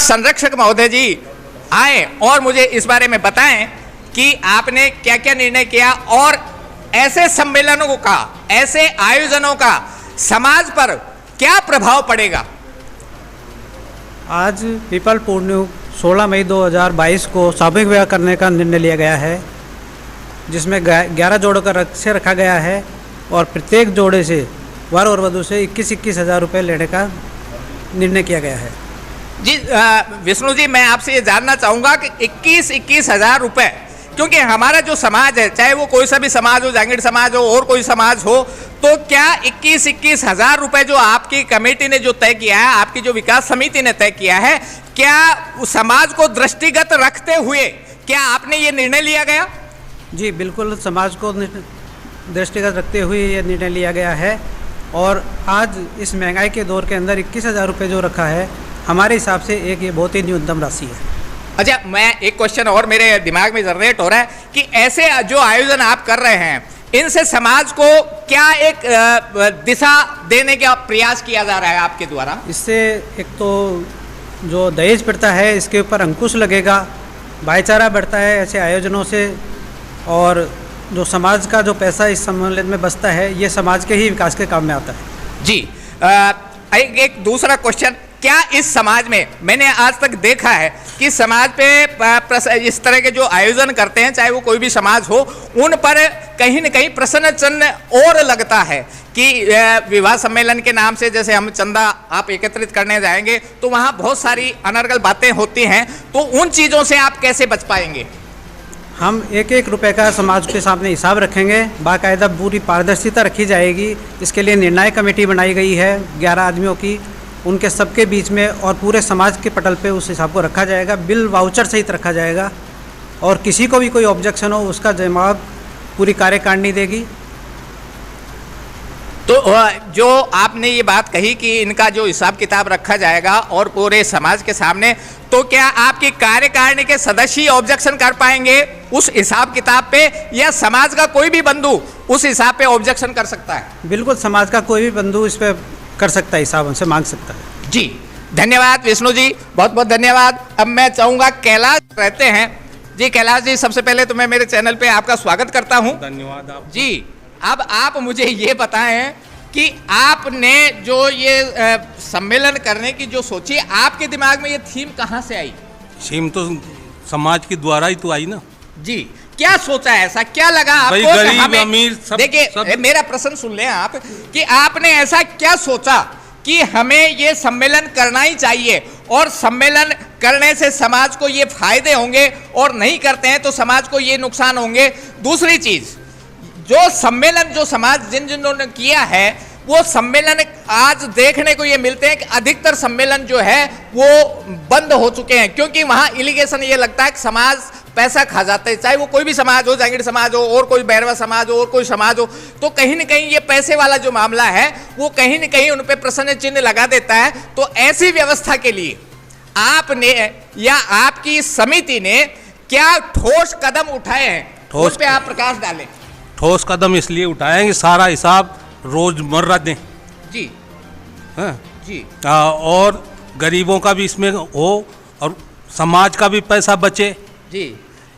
संरक्षक महोदय जी आए और मुझे इस बारे में बताएं कि आपने क्या क्या निर्णय किया और ऐसे सम्मेलनों का, ऐसे आयोजनों का समाज पर क्या प्रभाव पड़ेगा। आज पीपल पूर्णिमा 16 मई 2022 को सामूहिक विवाह करने का निर्णय लिया गया है, जिसमें 11 जोड़ों का लक्ष्य रखा गया है और प्रत्येक जोड़े से वर और वधू से 21-21 हज़ार रुपये लेने का निर्णय किया गया है। जी विष्णु जी, मैं आपसे ये जानना चाहूँगा कि 21-21 हज़ार रुपये, क्योंकि हमारा जो समाज है, चाहे वो कोई सा भी समाज हो, जांगीड़ समाज हो और कोई समाज हो, तो क्या 21-21 हज़ार रुपये जो आपकी कमेटी ने जो तय किया है, आपकी जो विकास समिति ने तय किया है, क्या समाज को दृष्टिगत रखते हुए क्या आपने ये निर्णय लिया गया? जी बिल्कुल, समाज को दृष्टिगत रखते हुए ये निर्णय लिया गया है और आज इस महंगाई के दौर के अंदर 21 हज़ार रुपये जो रखा है, हमारे हिसाब से एक ये बहुत ही न्यूनतम राशि है। अच्छा, मैं एक क्वेश्चन और मेरे दिमाग में जनरेट हो रहा है कि ऐसे जो आयोजन आप कर रहे हैं, इनसे समाज को क्या एक दिशा देने का प्रयास किया जा रहा है आपके द्वारा? इससे एक तो जो दहेज प्रथा है, इसके ऊपर अंकुश लगेगा, भाईचारा बढ़ता है ऐसे आयोजनों से, और जो समाज का जो पैसा इस सम्मेलन में बचता है, ये समाज के ही विकास के काम में आता है। जी एक दूसरा क्वेश्चन, क्या इस समाज में, मैंने आज तक देखा है कि समाज पे इस तरह के जो आयोजन करते हैं, चाहे वो कोई भी समाज हो, उन पर कहीं न कहीं प्रश्न चिन्ह और लगता है कि विवाह सम्मेलन के नाम से जैसे हम चंदा आप एकत्रित करने जाएंगे तो वहाँ बहुत सारी अनर्गल बातें होती हैं, तो उन चीज़ों से आप कैसे बच पाएंगे? हम एक रुपए का समाज के सामने हिसाब रखेंगे, बाकायदा पूरी पारदर्शिता रखी जाएगी। इसके लिए निर्णायक कमेटी बनाई गई है 11 आदमियों की, उनके सबके बीच में और पूरे समाज के पटल पे उस हिसाब को रखा जाएगा, बिल वाउचर सहित रखा जाएगा और किसी को भी कोई ऑब्जेक्शन हो उसका जवाब पूरी कार्यकारिणी देगी। तो जो आपने ये बात कही कि इनका जो हिसाब किताब रखा जाएगा और पूरे समाज के सामने, तो क्या आपकी कार्यकारिणी के सदस्य ऑब्जेक्शन कर पाएंगे उस हिसाब किताब पे, या समाज का कोई भी बंधु उस हिसाब पे ऑब्जेक्शन कर सकता है? बिल्कुल, समाज का कोई भी बंधु इस पे कर सकता है, हिसाब हमसे मांग सकता है। जी धन्यवाद विष्णु जी, बहुत बहुत धन्यवाद। अब मैं चाहूँगा कैलाश रहते हैं जी। कैलाश जी, सबसे पहले तो मैं मेरे चैनल पे आपका स्वागत करता हूँ। धन्यवाद आप जी। अब आप मुझे ये बताएं कि आपने जो ये सम्मेलन करने की जो सोची, आपके दिमाग में ये थीम कहाँ से आई? थीम तो समाज के द्वारा ही तो आई ना जी। क्या सोचा है, ऐसा क्या लगा आपको? गरीब अमीर सब, देखिए मेरा प्रश्न सुन लें आप, कि आपने ऐसा क्या सोचा कि हमें ये सम्मेलन करना ही चाहिए और सम्मेलन करने से समाज को ये फायदे होंगे और नहीं करते हैं तो समाज को ये नुकसान होंगे। दूसरी चीज, जो सम्मेलन जो समाज जिन्होंने किया है, वो सम्मेलन आज देखने को ये मिलते हैं कि अधिकतर सम्मेलन जो है वो बंद हो चुके हैं, क्योंकि वहाँ इलिगेशन ये लगता है कि समाज पैसा खा जाते हैं, चाहे वो कोई भी समाज हो, जांगीड़ समाज हो और कोई बैरवा समाज हो और कोई समाज हो, तो कहीं न कहीं ये पैसे वाला जो मामला है वो कहीं न कहीं उन पे प्रश्न चिन्ह लगा देता है। तो ऐसी व्यवस्था के लिए आपने या आपकी समिति ने क्या ठोस कदम उठाए हैं, उस पे आप प्रकाश डालें। ठोस कदम इसलिए उठाएंगे, सारा हिसाब रोजमर्रा दें जी। हाँ जी। और गरीबों का भी इसमें हो और समाज का भी पैसा बचे जी।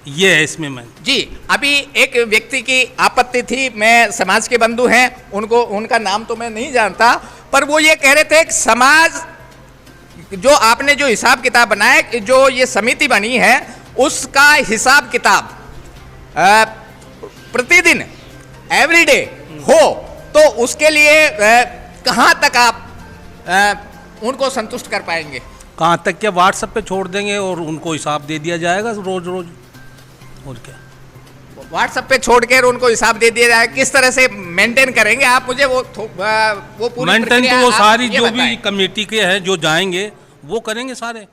ये है इसमें। मैं जी, अभी एक व्यक्ति की आपत्ति थी, मैं समाज के बंधु हैं, उनको, उनका नाम तो मैं नहीं जानता, पर वो ये कह रहे थे कि समाज जो आपने जो हिसाब किताब बनाया, जो ये समिति बनी है, उसका हिसाब किताब प्रतिदिन एवरीडे हो, तो उसके लिए कहाँ तक आप उनको संतुष्ट कर पाएंगे? कहाँ तक क्या, व्हाट्सएप पे छोड़ देंगे और उनको हिसाब दे दिया जाएगा रोज रोज। और क्या, व्हाट्सएप पे छोड़ कर उनको हिसाब दे दिया जाएगा? किस तरह से मेंटेन करेंगे आप? मुझे वो पूरी मेंटेन तो वो सारी जो भी कमेटी के हैं जो जाएंगे वो करेंगे सारे।